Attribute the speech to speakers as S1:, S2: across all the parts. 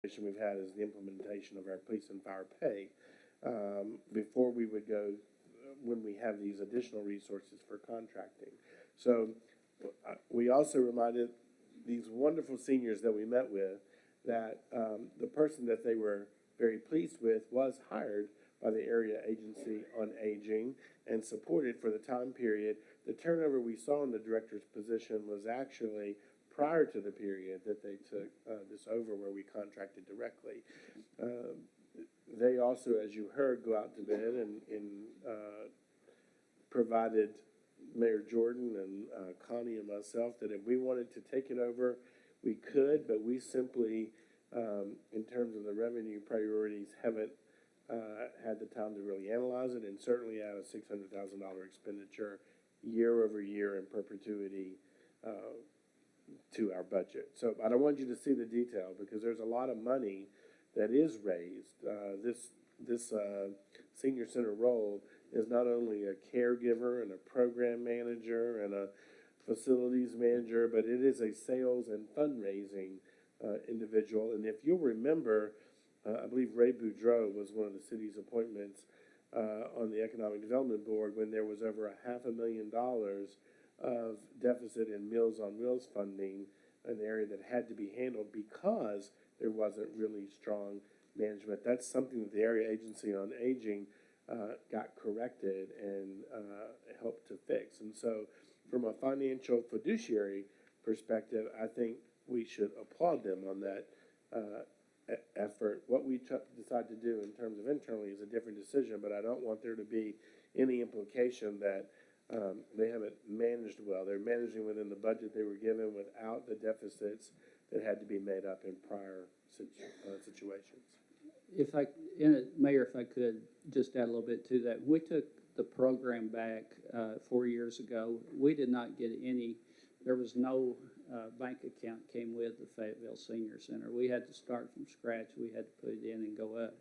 S1: we've had is the implementation of our police and fire pay. Before we would go, when we have these additional resources for contracting. So we also reminded these wonderful seniors that we met with that the person that they were very pleased with was hired by the Area Agency on Aging and supported for the time period. The turnover we saw in the director's position was actually prior to the period that they took this over, where we contracted directly. They also, as you heard, go out to bid and provided Mayor Jordan and Connie and myself that if we wanted to take it over, we could, but we simply, in terms of the revenue priorities, haven't had the time to really analyze it, and certainly add a $600,000 expenditure year over year in perpetuity to our budget. So I don't want you to see the detail because there's a lot of money that is raised. This senior center role is not only a caregiver and a program manager and a facilities manager, but it is a sales and fundraising individual. And if you'll remember, I believe Ray Boudreau was one of the city's appointments on the Economic Development Board when there was over $500,000 of deficit in Meals on Wheels funding, an area that had to be handled because there wasn't really strong management. That's something that the Area Agency on Aging got corrected and helped to fix. And so from a financial fiduciary perspective, I think we should applaud them on that effort. What we decide to do in terms of internally is a different decision, but I don't want there to be any implication that they haven't managed well. They're managing within the budget they were given without the deficits that had to be made up in prior situations.
S2: If I, Mayor, if I could just add a little bit to that. We took the program back 4 years ago. We did not get any, there was no bank account came with the Fayetteville Senior Center. We had to start from scratch. We had to put it in and go up.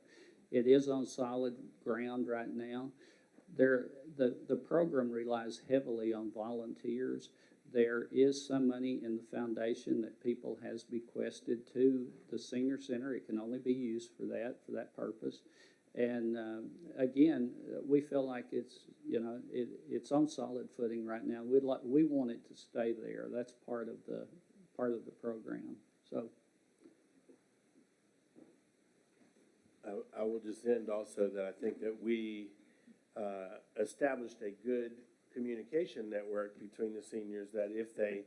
S2: It is on solid ground right now. The program relies heavily on volunteers. There is some money in the foundation that people has bequested to the senior center. It can only be used for that purpose. And again, we feel like it's, you know, it's on solid footing right now. We want it to stay there. That's part of the program. So
S1: I will just end also that I think that we established a good communication network between the seniors, that if they,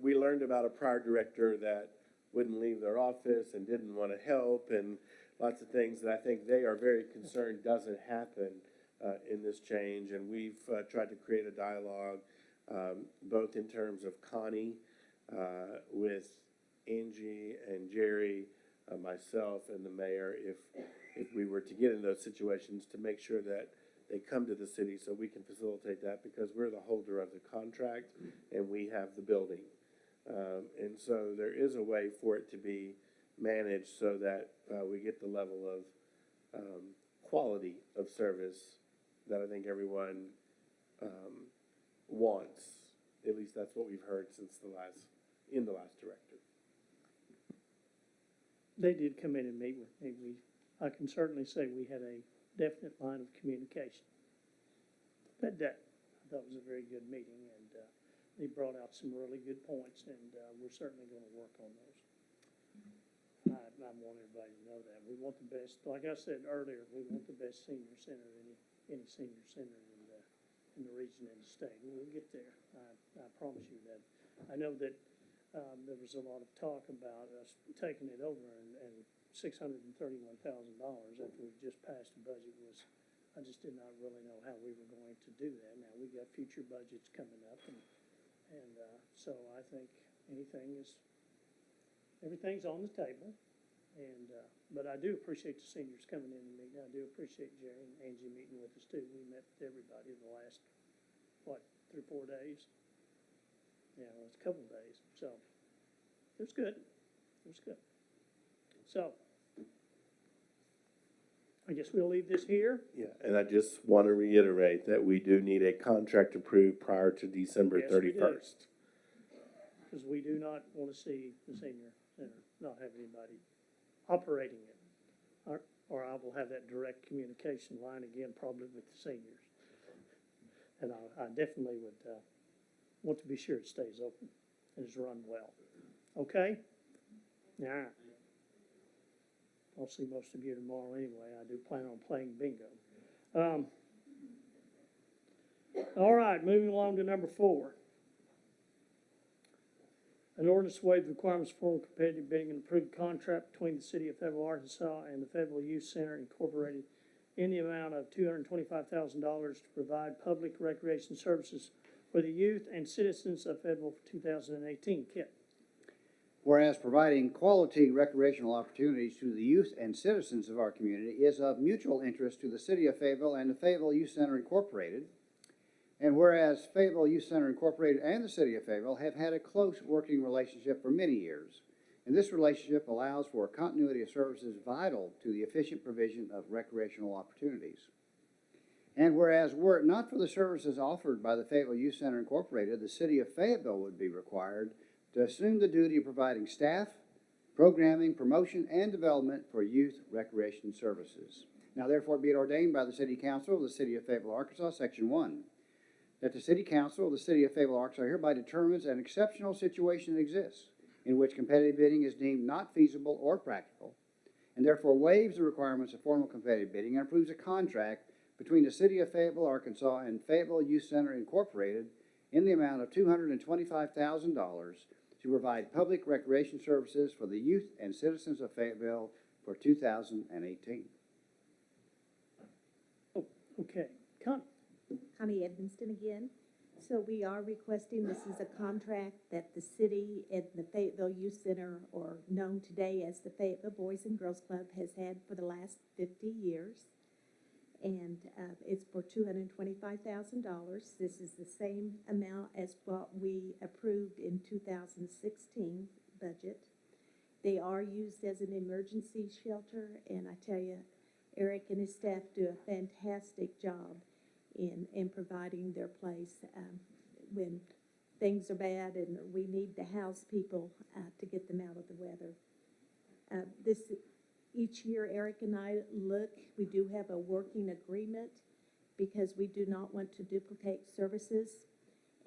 S1: we learned about a prior director that wouldn't leave their office and didn't want to help and lots of things that I think they are very concerned doesn't happen in this change. And we've tried to create a dialogue both in terms of Connie with Angie and Jerry, myself and the mayor, if we were to get in those situations, to make sure that they come to the city so we can facilitate that, because we're the holder of the contract and we have the building. And so there is a way for it to be managed so that we get the level of quality of service that I think everyone wants. At least that's what we've heard since the last director.
S3: They did come in and meet with me. I can certainly say we had a definite line of communication that day. I thought it was a very good meeting, and they brought out some really good points, and we're certainly going to work on those. I want everybody to know that. We want the best, like I said earlier, we want the best senior center, any senior center in the region and the state. We'll get there. I promise you that. I know that there was a lot of talk about us taking it over, and $631,000 after we just passed the budget was, I just did not really know how we were going to do that. Now we got future budgets coming up, and so I think everything's on the table. And but I do appreciate the seniors coming in and meeting. I do appreciate Jerry and Angie meeting with us too. We met with everybody the last 3 or 4 days. Yeah, well, it's a couple of days. So it was good. It was good. So I guess we'll leave this here.
S1: Yeah, and I just want to reiterate that we do need a contract approved prior to December 31st.
S3: Because we do not want to see the senior center not have anybody operating it. Or I will have that direct communication line again, probably with the seniors. And I definitely would, want to be sure it stays open and is run well. Okay? All right. I'll see most of you tomorrow anyway. I do plan on playing bingo. All right, moving along to number 4. An ordinance to waive the requirements for competitive bidding and approved contract between the City of Fayetteville, Arkansas and the Fayetteville Youth Center Incorporated in the amount of $225,000 to provide public recreation services for the youth and citizens of Fayetteville for 2018. Kit.
S4: Whereas providing quality recreational opportunities to the youth and citizens of our community is of mutual interest to the City of Fayetteville and the Fayettille Youth Center Incorporated, and whereas Fayetteville Youth Center Incorporated and the City of Fayetteville have had a close working relationship for many years, and this relationship allows for continuity of services vital to the efficient provision of recreational opportunities. And whereas were it not for the services offered by the Fayetteville Youth Center Incorporated, the City of Fayetteville would be required to assume the duty of providing staff, programming, promotion, and development for youth recreation services. Now therefore be it ordained by the City Council of the City of Fayetteville, Arkansas, Section 1, that the City Council of the City of Fayetteville, Arkansas hereby determines an exceptional situation exists in which competitive bidding is deemed not feasible or practical, and therefore waives the requirements of formal competitive bidding and approves a contract between the City of Fayetteville, Arkansas and Fayetteville Youth Center Incorporated in the amount of $225,000 to provide public recreation services for the youth and citizens of Fayetteville for 2018.
S3: Okay. Connie.
S5: Connie Edmonston again. So we are requesting, this is a contract that the city and the Fayetteville Youth Center, or known today as the Fayetteville Boys and Girls Club, has had for the last 50 years. And it's for $225,000. This is the same amount as what we approved in 2016 budget. They are used as an emergency shelter, and I tell you, Eric and his staff do a fantastic job in providing their place when things are bad and we need to house people to get them out of the weather. Each year, Eric and I look, we do have a working agreement because we do not want to duplicate services.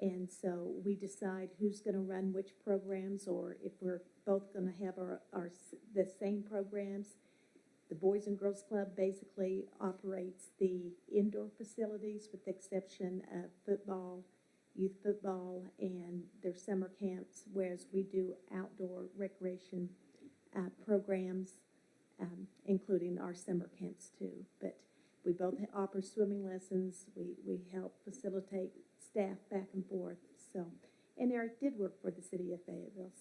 S5: And so we decide who's going to run which programs, or if we're both going to have the same programs. The Boys and Girls Club basically operates the indoor facilities with the exception of football, youth football, and their summer camps, whereas we do outdoor recreation programs, including our summer camps too. But we both offer swimming lessons. We help facilitate staff back and forth. So, and Eric did work for the City of Fayetteville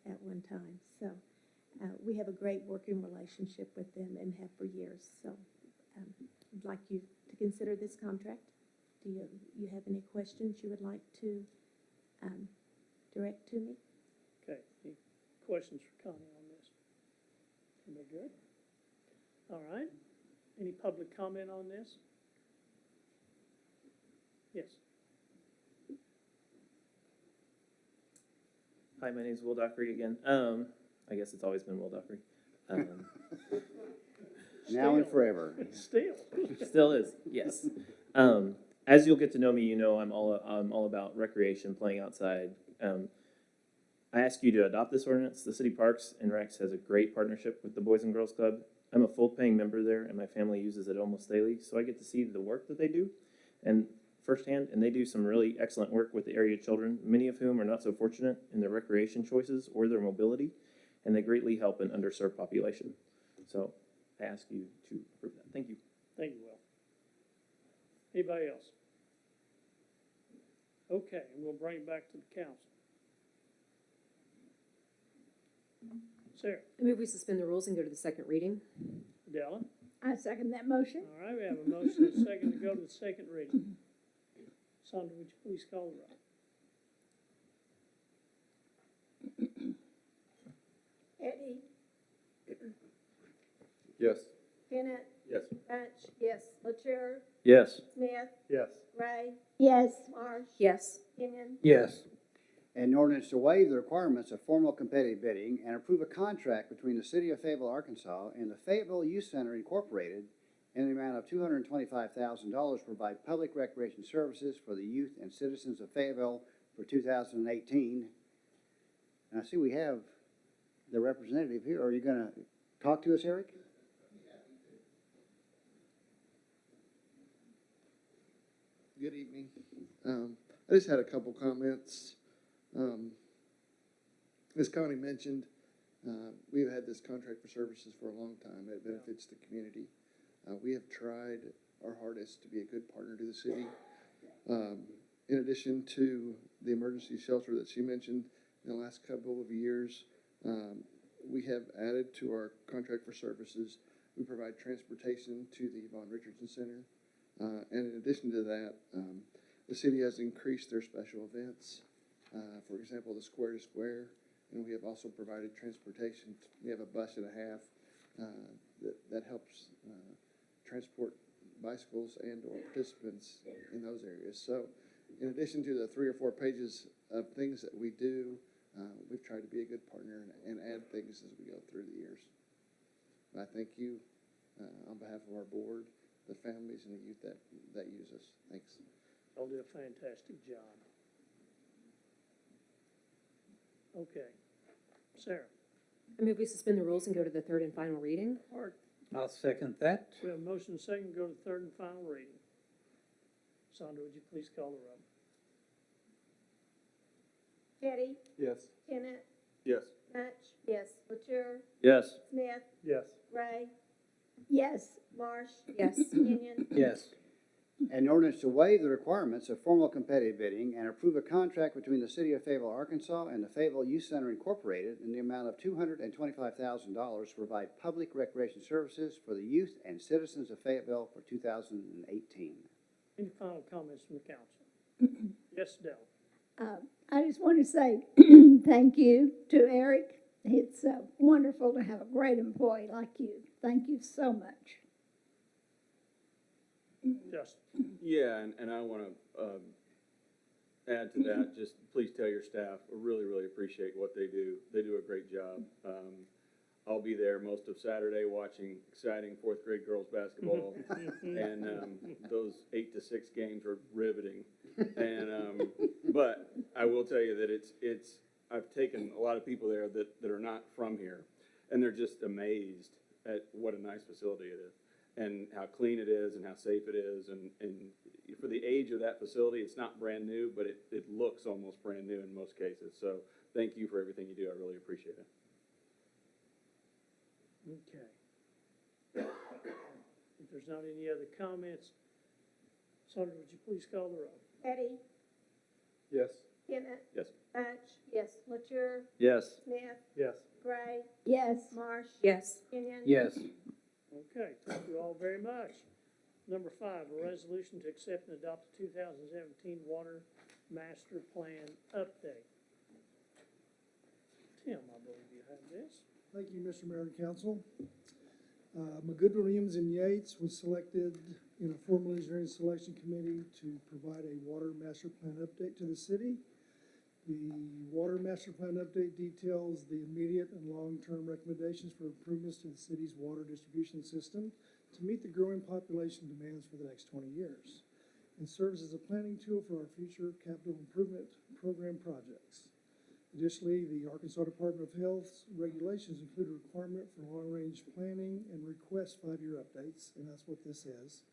S5: at one time. So we have a great working relationship with them and have for years. So I'd like you to consider this contract. Do you have any questions you would like to direct to me?
S3: Okay. Any questions for Connie on this? Everybody good? All right. Any public comment on this? Yes.
S6: Hi, my name's Will Dockery again. I guess it's always been Will Dockery.
S4: Now and forever.
S6: Still is, yes. As you'll get to know me, you know I'm all about recreation, playing outside. I ask you to adopt this ordinance. The City Parks and Recs has a great partnership with the Boys and Girls Club. I'm a full-paying member there, and my family uses it almost daily, so I get to see the work that they do and firsthand, and they do some really excellent work with the area children, many of whom are not so fortunate in their recreation choices or their mobility, and they greatly help an underserved population. So I ask you to approve that. Thank you.
S3: Thank you, Will. Anybody else? Okay, and we'll bring it back to the council. Sarah,
S7: I move we suspend the rules and go to the second reading.
S3: Della.
S8: I second that motion.
S3: All right, we have a motion and a second to go to the second reading. Sandra, would you please call the roll?
S8: Eddie,
S9: Yes.
S8: Bennett,
S9: Yes.
S8: Bunch, yes. Latour,
S6: Yes.
S8: Smith,
S9: Yes.
S8: Ray, yes. Marsh,
S7: Yes.
S8: Kenyon,
S9: Yes.
S4: An ordinance to waive the requirements of formal competitive bidding and approve a contract between the City of Fayetteville, Arkansas and the Fayetteville Youth Center Incorporated in the amount of $225,000 to provide public recreation services for the youth and citizens of Fayetteville for 2018. And I see we have the representative here. Are you going to talk to us, Eric?
S9: Good evening. I just had a couple comments. As Connie mentioned, we've had this contract for services for a long time. It benefits the community. We have tried our hardest to be a good partner to the city. In addition to the emergency shelter that she mentioned in the last couple of years, we have added to our contract for services. We provide transportation to the Von Richardson Center. And in addition to that, the city has increased their special events. For example, the Square to Square, and we have also provided transportation. We have a bus and a half that helps transport bicycles and or participants in those areas. So in addition to the 3 or 4 pages of things that we do, we've tried to be a good partner and add things as we go through the years. And I thank you on behalf of our board, the families and the youth that use us. Thanks.
S3: Y'all do a fantastic job. Okay. Sarah?
S7: I move we suspend the rules and go to the third and final reading.
S3: Art?
S2: I'll second that.
S3: We have a motion second to go to third and final reading. Sandra, would you please call the roll?
S8: Eddie?
S1: Yes.
S8: Kenneth?
S1: Yes.
S8: Hutch? Yes. Latour?
S1: Yes.
S8: Smith?
S1: Yes.
S8: Gray? Yes. Marsh?
S7: Yes.
S8: Kenyon?
S2: Yes.
S4: An ordinance to waive the requirements of formal competitive bidding and approve a contract between the City of Fayetteville, Arkansas and the Fayetteville Youth Center Incorporated in the amount of $225,000 to provide public recreation services for the youth and citizens of Fayetteville for 2018.
S3: Any final comments from the council? Yes, Dell.
S8: I just want to say thank you to Eric. It's wonderful to have a great employee like you. Thank you so much.
S3: Justin?
S10: Yeah, and I want to add to that, just please tell your staff, I really, really appreciate what they do. They do a great job. I'll be there most of Saturday watching exciting 4th grade girls basketball, and those 8 to 6 games are riveting. And but I will tell you that it's I've taken a lot of people there that are not from here, and they're just amazed at what a nice facility it is, and how clean it is, and how safe it is, and for the age of that facility, it's not brand new, but it looks almost brand new in most cases. So thank you for everything you do. I really appreciate it.
S3: Okay. If there's not any other comments, Sandra, would you please call the roll?
S8: Eddie?
S1: Yes.
S8: Kenneth?
S10: Yes.
S8: Hutch? Yes. Latour?
S1: Yes.
S8: Smith?
S1: Yes.
S8: Gray? Yes. Marsh?
S7: Yes.
S8: Kenyon?
S2: Yes.
S3: Okay, thank you all very much. Number 5, a resolution to accept and adopt the 2017 Water Master Plan Update. Tim, I believe you have this.
S11: Thank you, Mr. Mayor and Council. McGoodwin, Williams, and Yates was selected in a formal engineering selection committee to provide a water master plan update to the city. The water master plan update details the immediate and long-term recommendations for improvements to the city's water distribution system to meet the growing population demands for the next 20 years, and serves as a planning tool for our future capital improvement program projects. Additionally, the Arkansas Department of Health's regulations include a requirement for long-range planning and request 5-year updates, and that's what this is.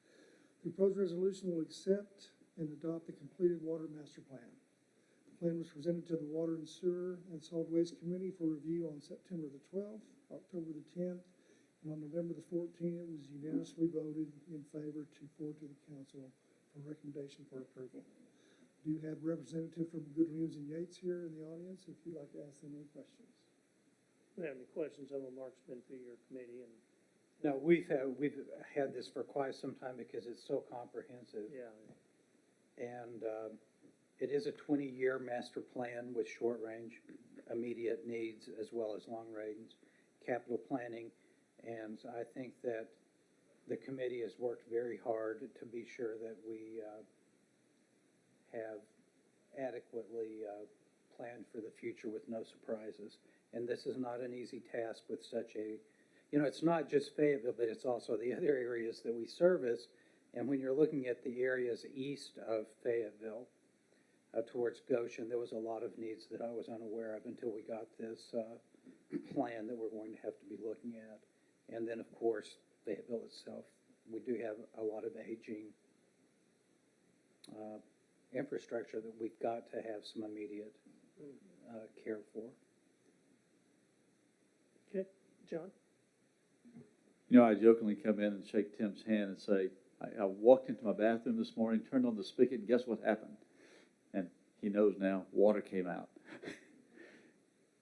S11: The proposed resolution will accept and adopt the completed water master plan. The plan was presented to the Water and Sewer and Solid Waste Committee for review on September the 12th, October the 10th, and on November the 14th, it was unanimously voted in favor to forward to the council for recommendation for approval. Do you have a representative from Good Williams and Yates here in the audience if you'd like to ask them any questions?
S3: Do you have any questions? I know Mark's been through your committee and,
S2: No, we've had this for quite some time because it's so comprehensive.
S3: yeah,
S2: And it is a 20-year master plan with short-range, immediate needs, as well as long-range capital planning. And I think that the committee has worked very hard to be sure that we have adequately
S12: plan for the future with no surprises. And this is not an easy task with such a, you know, it's not just Fayetteville, but it's also the other areas that we service. And when you're looking at the areas east of Fayetteville, towards Goshen, there was a lot of needs that I was unaware of until we got this plan that we're going to have to be looking at. And then, of course, Fayetteville itself, we do have a lot of aging infrastructure that we've got to have some immediate care for.
S3: Okay, John?
S13: You know, I jokingly come in and shake Tim's hand and say, I walked into my bathroom this morning, turned on the spigot, and guess what happened? And he knows now, water came out.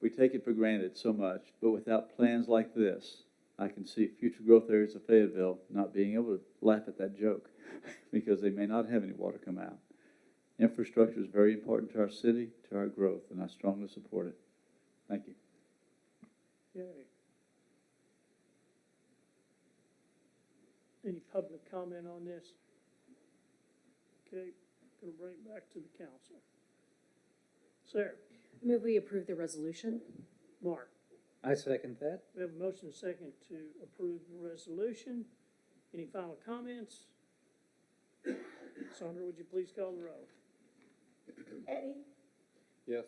S13: We take it for granted so much, but without plans like this, I can see future growth areas of Fayetteville not being able to laugh at that joke because they may not have any water come out. Infrastructure is very important to our city, to our growth, and I strongly support it. Thank you.
S3: Yay. Any public comment on this? Okay, gonna bring it back to the council. Sarah?
S7: I move we approve the resolution.
S3: Mark?
S12: I second that.
S3: We have a motion and a second to approve the resolution. Any final comments? Sandra, would you please call the roll?
S5: Eddie?
S10: Yes.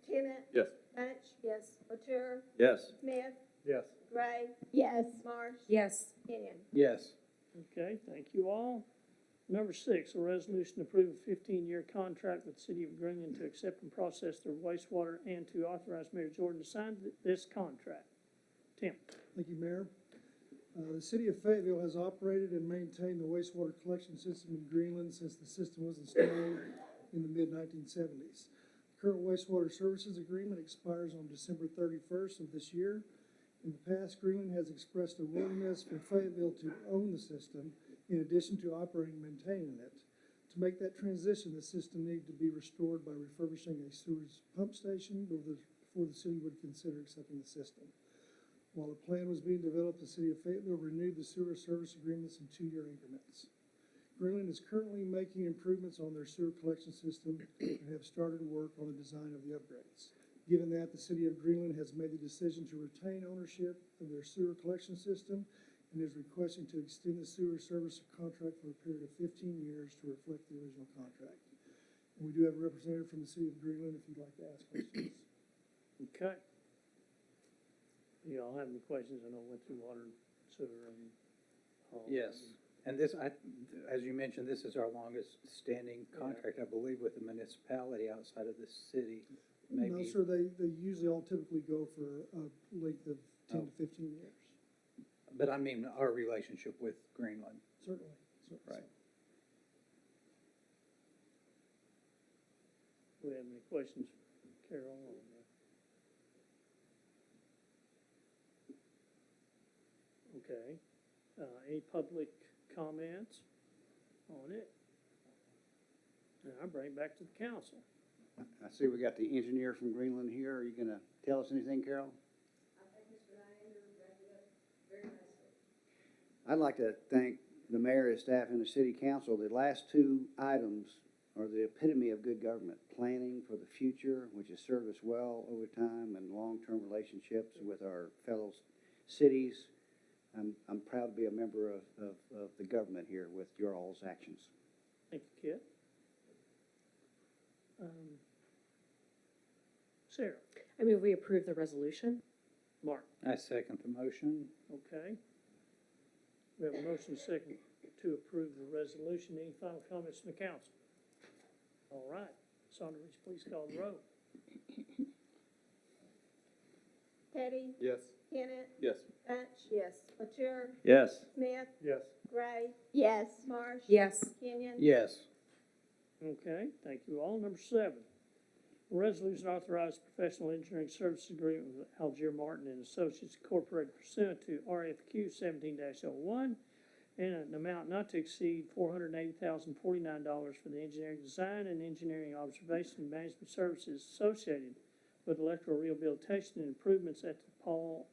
S5: Tennant?
S10: Yes.
S5: Bunch? Yes. Latour?
S13: Yes.
S5: Smith?
S1: Yes.
S5: Gray?
S8: Yes,
S5: Marsh?
S7: Yes.
S5: Kenyon?
S12: Yes.
S3: Okay, thank you all. Number 6, a resolution to approve a 15-year contract with the City of Greenland to accept and process their wastewater and to authorize Mayor Jordan to sign this contract. Tim?
S11: Thank you, Mayor. The city of Fayetteville has operated and maintained the wastewater collection system in Greenland since the system was installed in the mid-1970s. The current wastewater services agreement expires on December 31st of this year. In the past, Greenland has expressed a willingness for Fayetteville to own the system in addition to operating and maintaining it. To make that transition, the system needed to be restored by refurbishing a sewage pump station before the city would consider accepting the system. While the plan was being developed, the city of Fayetteville renewed the sewer service agreements in 2-year increments. Greenland is currently making improvements on their sewer collection system and have started work on the design of the upgrades. Given that, the city of Greenland has made the decision to retain ownership of their sewer collection system and is requesting to extend the sewer service contract for a period of 15 years to reflect the original contract. And we do have a representative from the city of Greenland if you'd like to ask questions.
S3: Okay. Do y'all have any questions? I know we went through water, sewer, and all.
S12: Yes. And this, as you mentioned, this is our longest standing contract, I believe, with a municipality outside of the city.
S11: No,
S12: Maybe.
S11: sir, they usually all typically go for a length of 10 to 15 years.
S12: But I mean, our relationship with Greenland.
S11: Certainly.
S12: Right.
S3: Do we have any questions, Carol, on that? Okay. Any public comments on it? And I bring it back to the council.
S4: I see we got the engineer from Greenland here. Are you gonna tell us anything, Carol? I'd like to thank the mayor, his staff, and the city council. The last 2 items are the epitome of good government. Planning for the future, which has served us well over time, and long-term relationships with our fellow cities. I'm proud to be a member of the government here with your all's actions.
S3: Thank you, Kit. Sarah?
S7: I move we approve the resolution.
S3: Mark?
S12: I second the motion.
S3: Okay. We have a motion second to approve the resolution. Any final comments from the council? All right. Sandra, would you please call the roll?
S5: Teddy?
S10: Yes.
S5: Tennant?
S10: Yes.
S5: Bunch? Yes. Latour?
S13: Yes.
S5: Smith?
S1: Yes.
S5: Gray?
S8: yes,
S5: Marsh?
S7: Yes.
S5: Kenyon?
S12: Yes.
S3: Okay, thank you all. Number 7, a resolution authorized professional engineering services agreement with Algier Martin and Associates Incorporated pursuant to RFQ 17-01 and an amount not to exceed $480,049 for the engineering design and engineering observation and management services associated with electrical rehabilitation and improvements at the Paul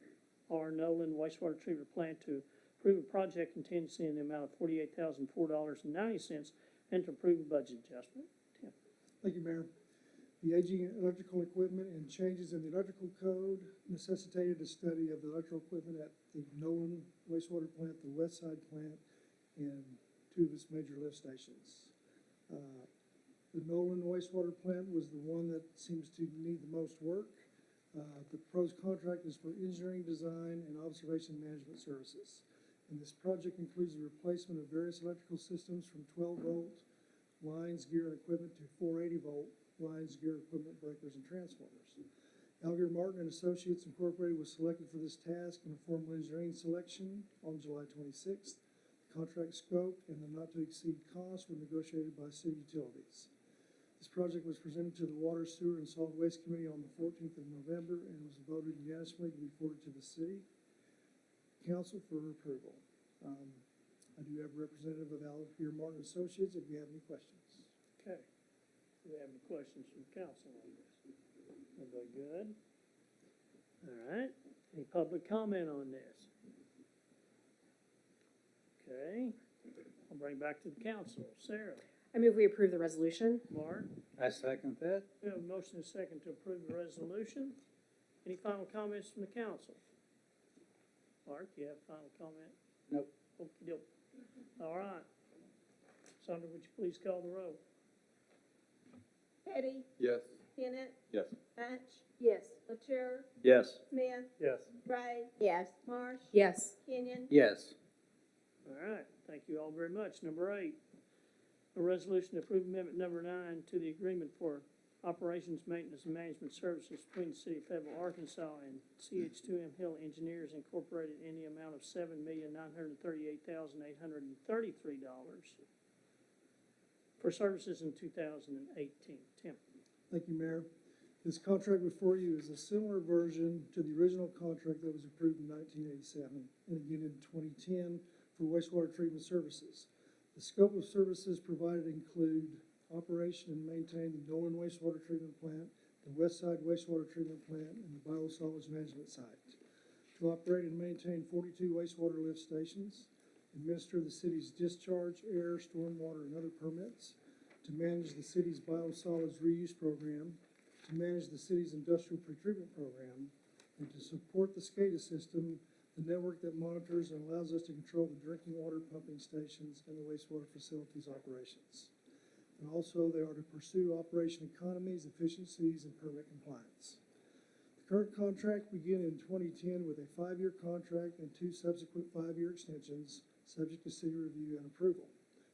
S3: R. Nolan wastewater treatment plant to approve a project contingency in the amount of $48,004.90 and to approve a budget adjustment. Tim?
S11: Thank you, Mayor. The aging electrical equipment and changes in the electrical code necessitated a study of the electrical equipment at the Nolan wastewater plant, the West Side plant, and two of its major lift stations. The Nolan wastewater plant was the one that seems to need the most work. The proposed contract is for engineering, design, and observation management services. And this project includes the replacement of various electrical systems from 12-volt lines, gear, and equipment to 480-volt lines, gear, equipment, breakers, and transformers. Alger Martin and Associates Incorporated was selected for this task in a formal engineering selection on July 26th. The contract scope and the not-to-exceed costs were negotiated by city utilities. This project was presented to the Water, Sewer, and Solid Waste Committee on the 14th of November and was voted unanimously to be forwarded to the city council for approval. I do have a representative of Alger Martin Associates if you have any questions.
S3: Okay. Do we have any questions from the council on this? Everybody good? All right. Any public comment on this? Okay. I'll bring it back to the council. Sarah,
S7: I move we approve the resolution.
S3: Mark,
S12: I second that.
S3: we have a motion and a second to approve the resolution. Any final comments from the council? Mark, you have a final comment?
S12: Nope.
S3: Okey-doke. All right. Sandra, would you please call the roll?
S10: Petty,
S9: Yes.
S10: Kennett,
S9: Yes.
S10: Bunch,
S7: Yes.
S10: Latour,
S13: Yes.
S10: Smith,
S11: Yes.
S10: Gray,
S8: Yes.
S10: Marsh,
S7: Yes.
S10: Kenyon.
S12: Yes.
S3: All right, thank you all very much. Number 8, a resolution to approve amendment number 9 to the agreement for operations, maintenance, and management services between the city of Fayetteville, Arkansas and CH2M Hill Engineers Incorporated in the amount of $7,938,833 for services in 2018. Tim?
S11: Thank you, Mayor. This contract before you is a similar version to the original contract that was approved in 1987 and again in 2010 for wastewater treatment services. The scope of services provided include operation and maintain the Nolan wastewater treatment plant, the West Side wastewater treatment plant, and the biosolids management site. To operate and maintain 42 wastewater lift stations, administer the city's discharge, air, stormwater, and other permits, to manage the city's biosolids reuse program, to manage the city's industrial pretreatment program, and to support the SCADA system, the network that monitors and allows us to control the drinking water pumping stations and the wastewater facilities operations. And also, they are to pursue operation economies, efficiencies, and permit compliance. The current contract began in 2010 with a 5-year contract and 2 subsequent 5-year extensions, subject to city review and approval.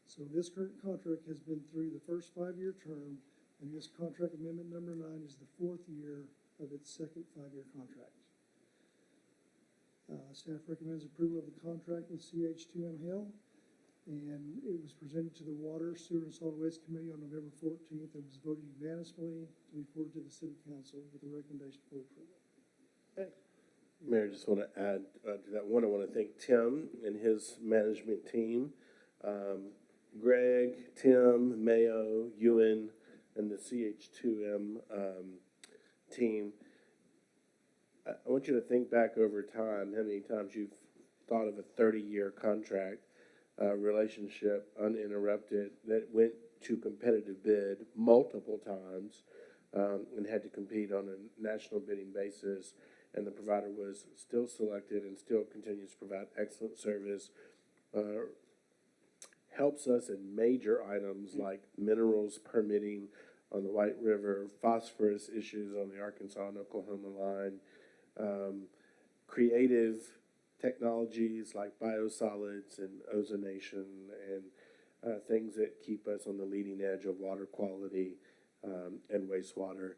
S11: So this current contract has been through the first 5-year term, and this contract amendment number 9 is the 4th year of its second 5-year contract. Staff recommends approval of the contract with CH2M Hill, and it was presented to the Water, Sewer, and Solid Waste Committee on November 14th. It was voted unanimously to be forwarded to the City Council with a recommendation for approval.
S1: Mayor, just want to add to that one. I want to thank Tim and his management team. Greg, Tim, Mayo, Ewan, and the CH2M team. I want you to think back over time how many times you've thought of a 30-year contract relationship uninterrupted that went to competitive bid multiple times and had to compete on a national bidding basis, and the provider was still selected and still continues to provide excellent service. Helps us in major items like minerals permitting on the White River, phosphorus issues on the Arkansas and Oklahoma line, creative technologies like biosolids and ozonation and things that keep us on the leading edge of water quality and wastewater.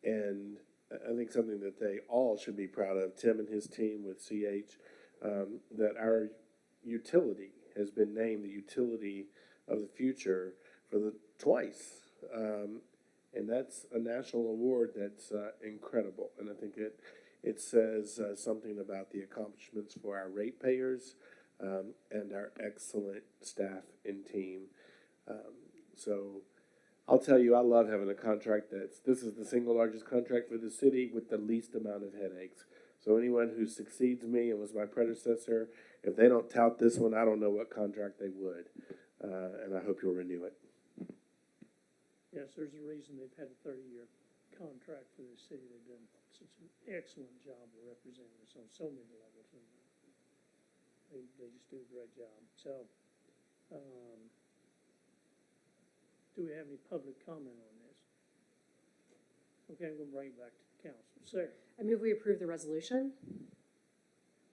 S1: And I think something that they all should be proud of, Tim and his team with CH, that our utility has been named the utility of the future for the twice. And that's a national award that's incredible. And I think it says something about the accomplishments for our ratepayers and our excellent staff and team. So I'll tell you, I love having a contract this is the single largest contract for the city with the least amount of headaches. So anyone who succeeds me and was my predecessor, if they don't tout this one, I don't know what contract they would. And I hope you'll renew it.
S3: Yes, there's a reason they've had a 30-year contract for this city. They've done such an excellent job of representing us on so many levels. And they just do a great job. So, do we have any public comment on this? Okay, I'm gonna bring it back to the council. Sarah?
S7: I move we approve the resolution.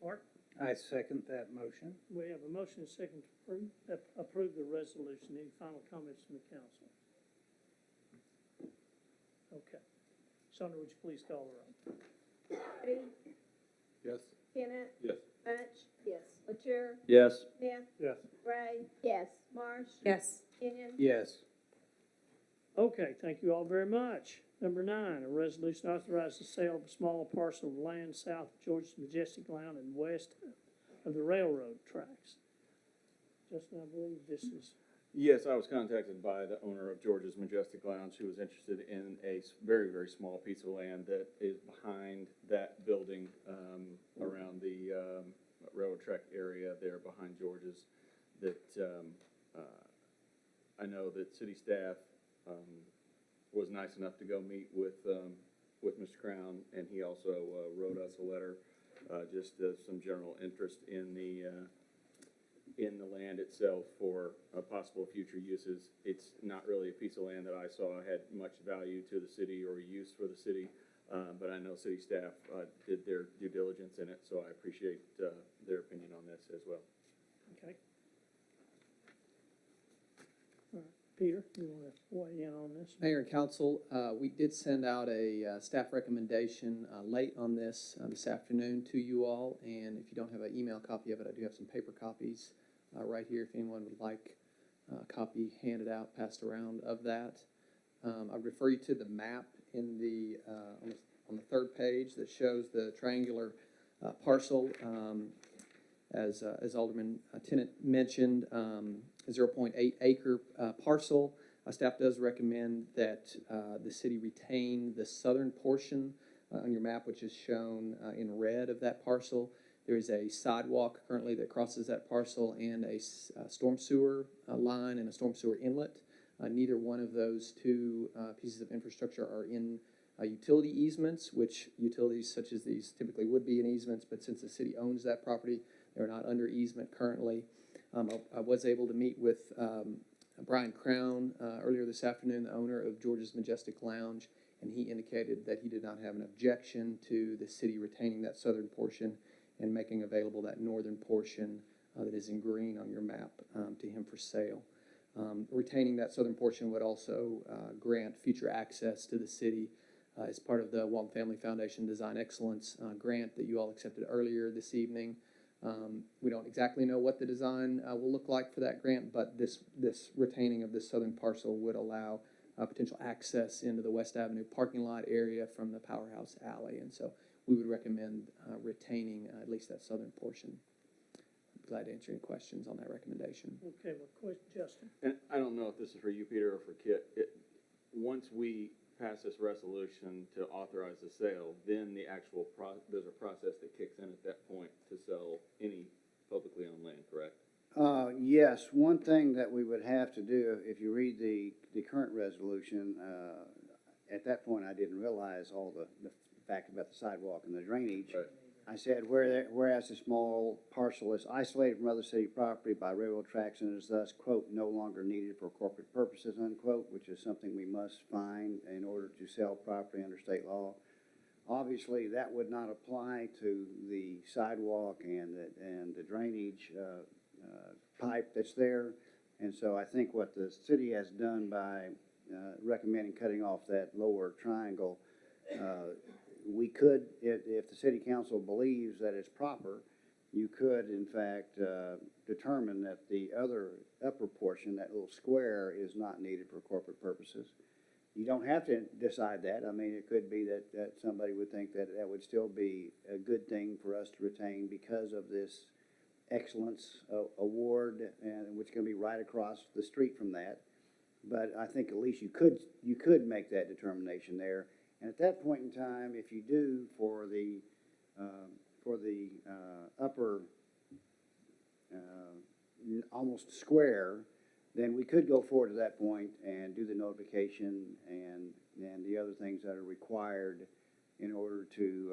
S3: Mark?
S12: I second that motion.
S3: We have a motion and a second to approve the resolution. Any final comments from the council? Okay. Sandra, would you please call the roll?
S14: Ready?
S10: Yes.
S14: Kenneth?
S10: Yes.
S14: Bunch? Yes. Latour?
S13: Yes.
S14: Smith?
S10: Yes.
S14: Gray?
S8: Yes.
S14: Marsh?
S7: Yes.
S14: Kenyon?
S12: Yes.
S3: Okay, thank you all very much. Number 9, a resolution authorizing the sale of a small parcel of land south of George's Majestic Lounge and west of the railroad tracks. Justin, I believe this is,
S10: Yes, I was contacted by the owner of George's Majestic Lounge, who was interested in a very, very small piece of land that is behind that building, around the railroad track area there behind George's, that I know that city staff was nice enough to go meet with Mr. Crown, and he also wrote us a letter, just some general interest in the land itself for possible future uses. It's not really a piece of land that I saw had much value to the city or use for the city, but I know city staff did their due diligence in it, so I appreciate their opinion on this as well.
S3: okay. All right, Peter, you want to weigh in on this?
S15: Mayor and council, we did send out a staff recommendation late on this afternoon to you all, and if you don't have an email copy of it, I do have some paper copies right here if anyone would like a copy handed out, passed around of that. I refer you to the map in the on the third page that shows the triangular parcel. As Alderman Tennant mentioned, a 0.8 acre parcel. Staff does recommend that the city retain the southern portion on your map, which is shown in red of that parcel. There is a sidewalk currently that crosses that parcel and a storm sewer line and a storm sewer inlet. Neither one of those two pieces of infrastructure are in utility easements, which utilities such as these typically would be in easements, but since the city owns that property, they're not under easement currently. I was able to meet with Brian Crown earlier this afternoon, the owner of George's Majestic Lounge, and he indicated that he did not have an objection to the city retaining that southern portion and making available that northern portion that is in green on your map to him for sale. Retaining that southern portion would also grant future access to the city as part of the Walton Family Foundation Design Excellence grant that you all accepted earlier this evening. We don't exactly know what the design will look like for that grant, but this retaining of this southern parcel would allow potential access into the West Avenue parking lot area from the Powerhouse Alley, and so we would recommend retaining at least that southern portion. I'm glad to answer any questions on that recommendation.
S3: Okay, well, question, Justin.
S10: And I don't know if this is for you, Peter, or for Kit. Once we pass this resolution to authorize the sale, then the actual there's a process that kicks in at that point to sell any publicly owned land, correct?
S4: Yes, one thing that we would have to do, if you read the current resolution, at that point I didn't realize all the fact about the sidewalk and the drainage.
S10: Right.
S4: I said, whereas the small parcel is isolated from other city property by railroad tracks and is thus, quote, no longer needed for corporate purposes, unquote, which is something we must find in order to sell property under state law. Obviously, that would not apply to the sidewalk and the drainage pipe that's there. And so I think what the city has done by recommending cutting off that lower triangle, we could, if the city council believes that it's proper, you could, in fact, determine that the other upper portion, that little square, is not needed for corporate purposes. You don't have to decide that. I mean, it could be that somebody would think that that would still be a good thing for us to retain because of this excellence award, and which is going to be right across the street from that. But I think at least you could make that determination there. And at that point in time, if you do for the upper almost square, then we could go forward to that point and do the notification and the other things that are required in order to,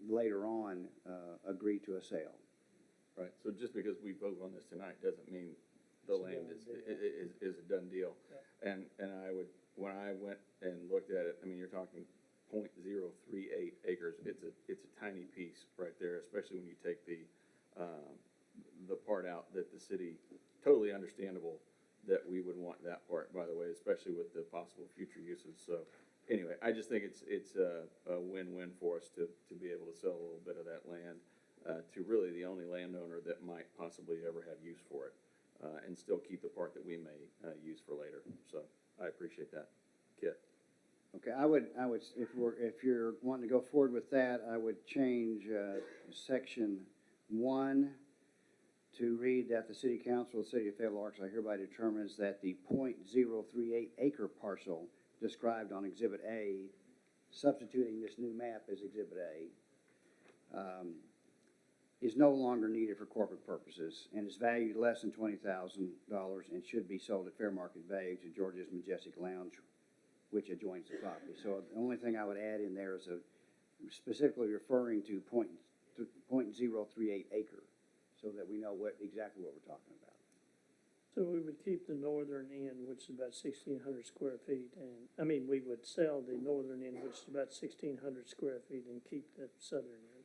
S4: later on, agree to a sale.
S10: Right, so just because we vote on this tonight doesn't mean the land is a done deal. And I would, when I went and looked at it, I mean, you're talking 0.038 acres. It's a tiny piece right there, especially when you take the part out that the city, totally understandable that we would want that part, by the way, especially with the possible future uses. So anyway, I just think it's a win-win for us to be able to sell a little bit of that land to really the only landowner that might possibly ever have use for it, and still keep the part that we may use for later. So I appreciate that. Kit?
S4: Okay, I would, if you're wanting to go forward with that, I would change, section 1 to read that the city council of the city of Fayetteville, Arkansas hereby determines that the .038 acre parcel described on Exhibit A, substituting this new map as Exhibit A, is no longer needed for corporate purposes and is valued less than $20,000 and should be sold at fair market value to George's Majestic Lounge, which adjoins the property. So the only thing I would add in there is specifically referring to .038 acre, so that we know exactly what we're talking about.
S3: So we would keep the northern end, which is about 1,600 square feet, and, I mean, we would sell the northern end, which is about 1,600 square feet, and keep the southern end.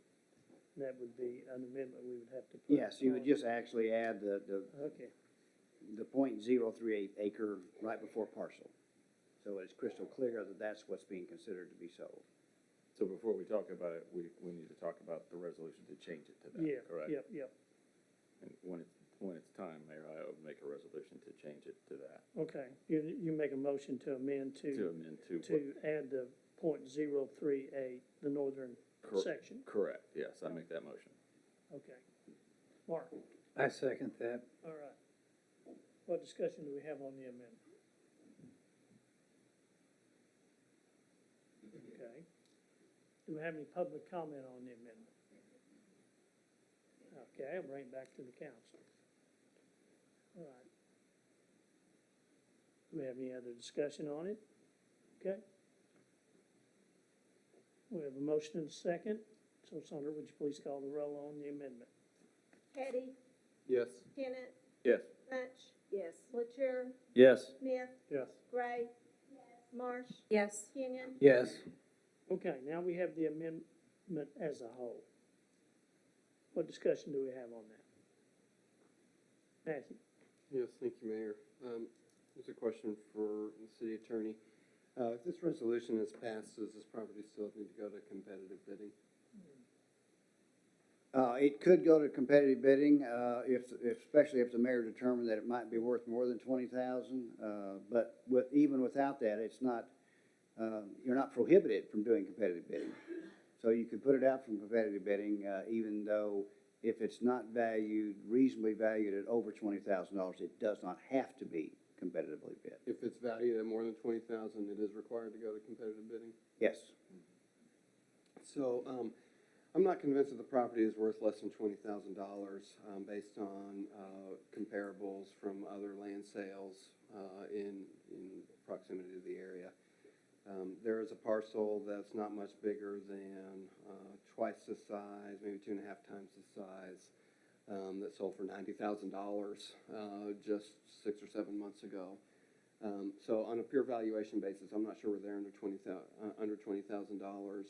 S3: And that would be an amendment we would have to put.
S4: Yes, you would just actually add the
S3: Okay,
S4: .038 acre right before parcel. So it's crystal clear that that's what's being considered to be sold.
S10: So before we talk about it, we need to talk about the resolution to change it to that,
S3: yeah,
S10: correct?
S3: yep.
S10: And when it's time, Mayor, I would make a resolution to change it to that.
S3: Okay, you make a motion to amend
S10: To amend to.
S3: to add the .038, the northern section.
S10: Correct, yes, I make that motion.
S3: Okay. Mark,
S12: I second that.
S3: all right. What discussion do we have on the amendment? Okay. Do we have any public comment on the amendment? Okay, I'll bring it back to the council. All right. Do we have any other discussion on it? Okay. We have a motion and a second. So Sandra, would you please call the roll on the amendment?
S14: Petty,
S10: Yes.
S14: Tennant,
S10: Yes.
S14: Bunch. Yes. Lature,
S13: Yes.
S14: Smith,
S10: Yes.
S14: Gray. Marsh,
S7: Yes.
S14: Kenyon.
S12: Yes.
S3: Okay, now we have the amendment as a whole. What discussion do we have on that? Matthew?
S16: Yes, thank you, Mayor. There's a question for the city attorney. If this resolution is passed, does this property still need to go to competitive bidding?
S4: It could go to competitive bidding, especially if the mayor determined that it might be worth more than $20,000. But even without that, it's not, you're not prohibited from doing competitive bidding. So you could put it out from competitive bidding, even though if it's not reasonably valued at over $20,000, it does not have to be competitively bid.
S16: If it's valued at more than $20,000, it is required to go to competitive bidding?
S4: Yes.
S16: So, I'm not convinced that the property is worth less than $20,000, based on, comparables from other land sales, in proximity to the area. There is a parcel that's not much bigger than, twice the size, maybe 2.5 times the size, that sold for $90,000, just 6 or 7 months ago. So on a pure valuation basis, I'm not sure we're there under $20,000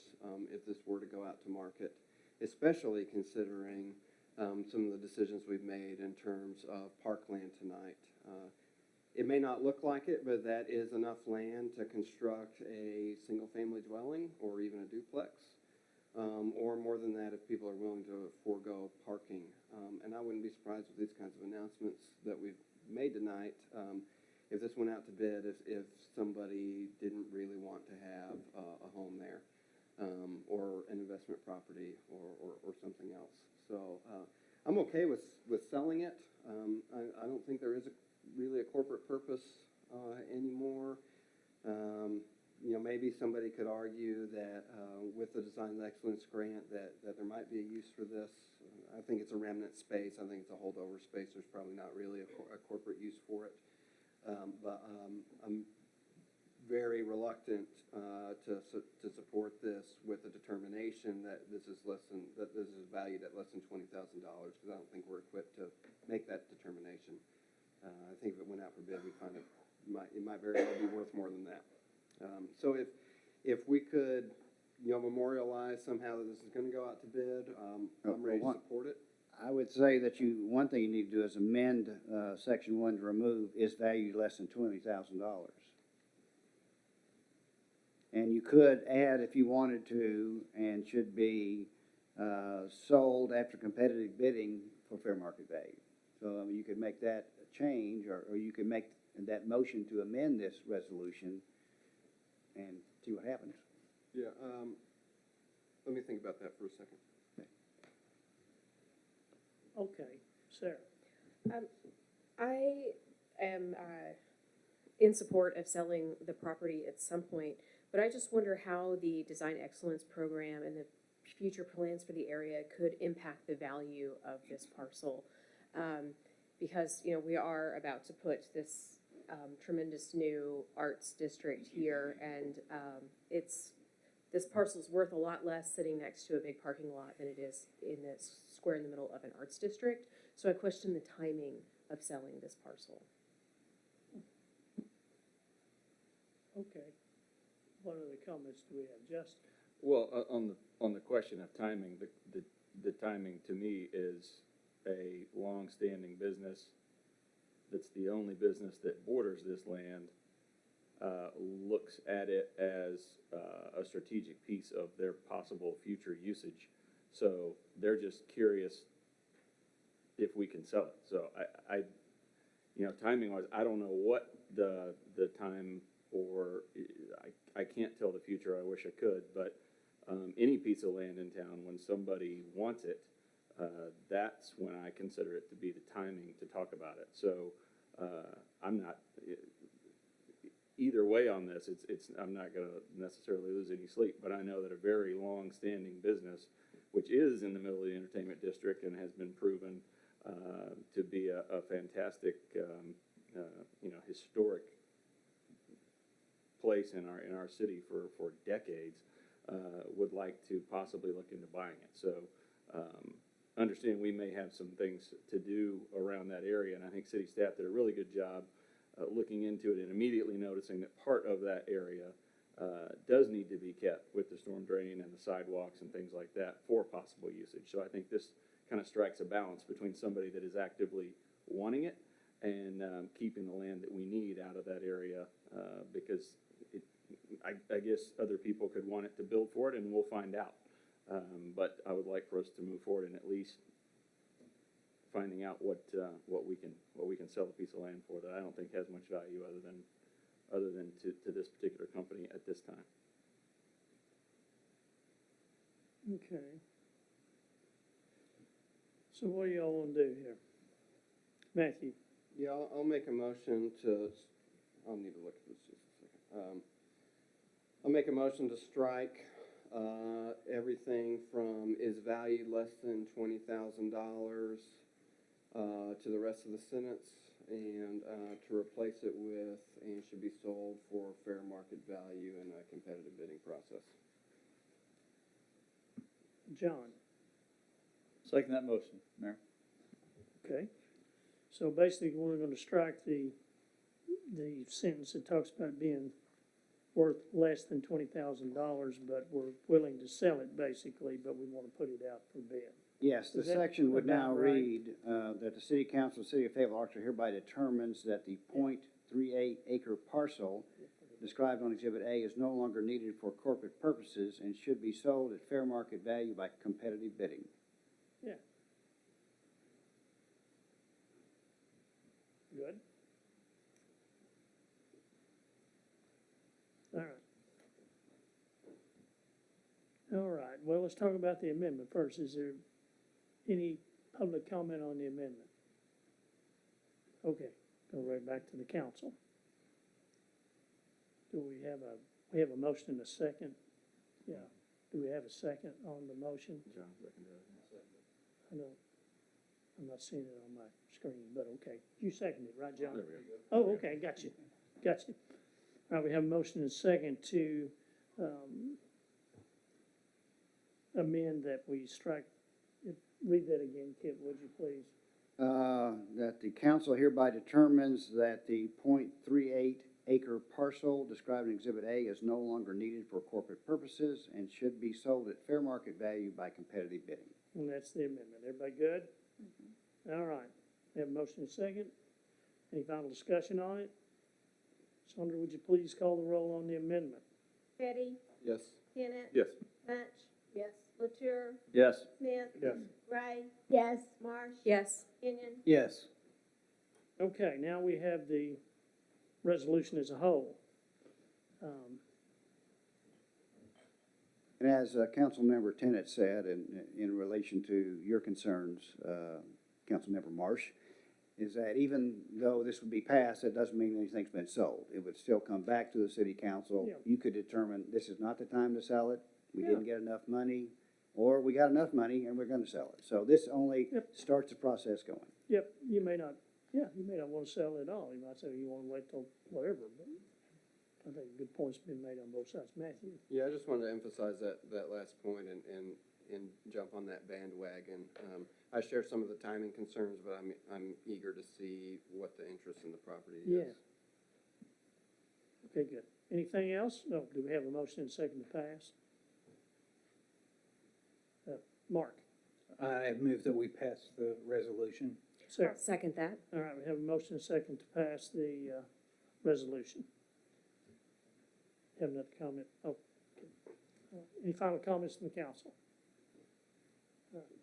S16: if this were to go out to market, especially considering some of the decisions we've made in terms of parkland tonight. It may not look like it, but that is enough land to construct a single-family dwelling or even a duplex, or more than that if people are willing to forego parking. And I wouldn't be surprised with these kinds of announcements that we've made tonight, if this went out to bid, if somebody didn't really want to have a home there, or an investment property or something else. So I'm okay with selling it. I don't think there is really a corporate purpose anymore. You know, maybe somebody could argue that with the Design Excellence Grant that there might be a use for this. I think it's a remnant space. I think it's a holdover space. There's probably not really a corporate use for it. But I'm very reluctant to support this with the determination that this is valued at less than $20,000, because I don't think we're equipped to make that determination. I think if it went out for bid, we'd find it might very well be worth more than that. So if we could, you know, memorialize somehow that this is going to go out to bid, I'm ready to support it.
S4: I would say that one thing you need to do is amend, section 1 to remove is valued less than $20,000. And you could add, if you wanted to, and should be, sold after competitive bidding for fair market value. So, I mean, you could make that a change, or you could make that motion to amend this resolution and see what happens.
S16: Yeah, let me think about that for a second.
S3: Okay, Sarah.
S7: I am in support of selling the property at some point, but I just wonder how the Design Excellence Program and the future plans for the area could impact the value of this parcel. Because, you know, we are about to put this tremendous new arts district here, and this parcel's worth a lot less sitting next to a big parking lot than it is in this square in the middle of an arts district. So I question the timing of selling this parcel.
S3: Okay. What other comments do we have? Justin?
S10: Well, on the question of timing, the timing to me is a long-standing business that's the only business that borders this land, looks at it as a strategic piece of their possible future usage. So they're just curious if we can sell it. So I you know, timing-wise, I don't know what the time, or I can't tell the future. I wish I could, but any piece of land in town, when somebody wants it, that's when I consider it to be the timing to talk about it. So I'm not, either way on this, I'm not going to necessarily lose any sleep, but I know that a very long-standing business, which is in the middle of the entertainment district and has been proven to be a fantastic, you know, historic place in our city for decades, would like to possibly look into buying it. So understand we may have some things to do around that area, and I think city staff did a really good job looking into it and immediately noticing that part of that area does need to be kept with the storm drain and the sidewalks and things like that for possible usage. So I think this kind of strikes a balance between somebody that is actively wanting it and keeping the land that we need out of that area, because I guess other people could want it to build for it, and we'll find out. But I would like for us to move forward and at least finding out what we can sell a piece of land for that I don't think has much value other than to this particular company at this time.
S3: Okay. So what do y'all want to do here? Matthew?
S16: Yeah, I'll make a motion to, I'll need to look at this just a second. I'll make a motion to strike everything from is valued less than $20,000 to the rest of the sentence, and to replace it with and should be sold for fair market value in a competitive bidding process.
S3: John?
S13: Second that motion, Mayor.
S3: Okay. So basically, we're going to strike the sentence that talks about being worth less than $20,000, but we're willing to sell it basically, but we want to put it out for bid.
S4: Yes, the
S3: Is that
S4: section would now
S3: about right?
S4: read that the City Council of the City of Fayetteville hereby determines that the .38 acre parcel described on Exhibit A is no longer needed for corporate purposes and should be sold at fair market value by competitive bidding.
S3: Yeah. Good. All right. All right, well, let's talk about the amendment first. Is there any public comment on the amendment? Okay, go right back to the council. Do we have a We have a motion and a second. Yeah. Do we have a second on the motion? I don't, I'm not seeing it on my screen, but okay. You seconded it, right, John?
S10: There we go.
S3: Oh, okay, got you. All right, we have a motion and a second to, amend that we strike, read that again, Kip, would you please?
S4: That the council hereby determines that the .38 acre parcel described in Exhibit A is no longer needed for corporate purposes and should be sold at fair market value by competitive bidding.
S3: And that's the amendment. Everybody good? All right. We have a motion and a second. Any final discussion on it? Sandra, would you please call the roll on the amendment?
S14: Petty,
S10: Yes.
S14: Tenet,
S10: Yes.
S14: Bunch. Yes. Latour,
S13: Yes.
S14: Smith.
S1: Yes.
S14: Gray,
S8: Yes,
S14: Marsh.
S7: Yes.
S14: Kenyon.
S12: Yes.
S3: Okay, now we have the resolution as a whole.
S4: And as Councilmember Tennant said, in relation to your concerns, Councilmember Marsh, is that even though this would be passed, that doesn't mean anything's been sold. It would still come back to the city council.
S3: Yeah.
S4: You could determine this is not the time to sell it, we
S3: Yeah.
S4: didn't get enough money, or we got enough money and we're gonna sell it. So this only
S3: Yep.
S4: starts the process going.
S3: Yep, you may not want to sell it at all. You might say you want to wait till whatever, but I think a good point's been made on both sides. Matthew?
S16: Yeah, I just wanted to emphasize that last point and jump on that bandwagon. I share some of the timing concerns, but I'm eager to see what the interest in the property is.
S3: Yeah. Okay, good. Anything else? No, do we have a motion and a second to pass? Mark?
S12: I move that we pass the resolution.
S3: Sarah?
S7: I'll second that.
S3: All right, we have a motion and a second to pass the, resolution. Have another comment? Oh, okay. Any final comments from the council?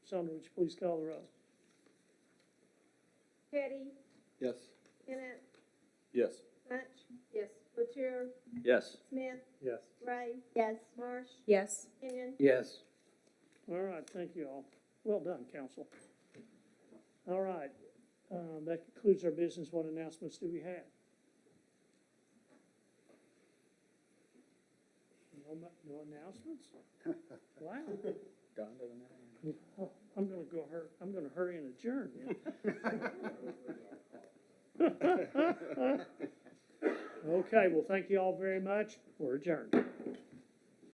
S3: Sandra, would you please call the roll?
S14: Petty,
S16: Yes.
S14: Tenet,
S10: Yes.
S14: Bunch. Yes. Latour,
S13: Yes.
S14: Smith.
S1: Yes.
S14: Gray,
S8: yes.
S14: Marsh.
S7: Yes.
S14: Kenyon.
S12: Yes.
S3: All right, thank you all. Well done, council. All right, that concludes our business. What announcements do we have? No announcements? Wow. Oh, I'm gonna hurry and adjourn then. Okay, well, thank you all very much. We're adjourned.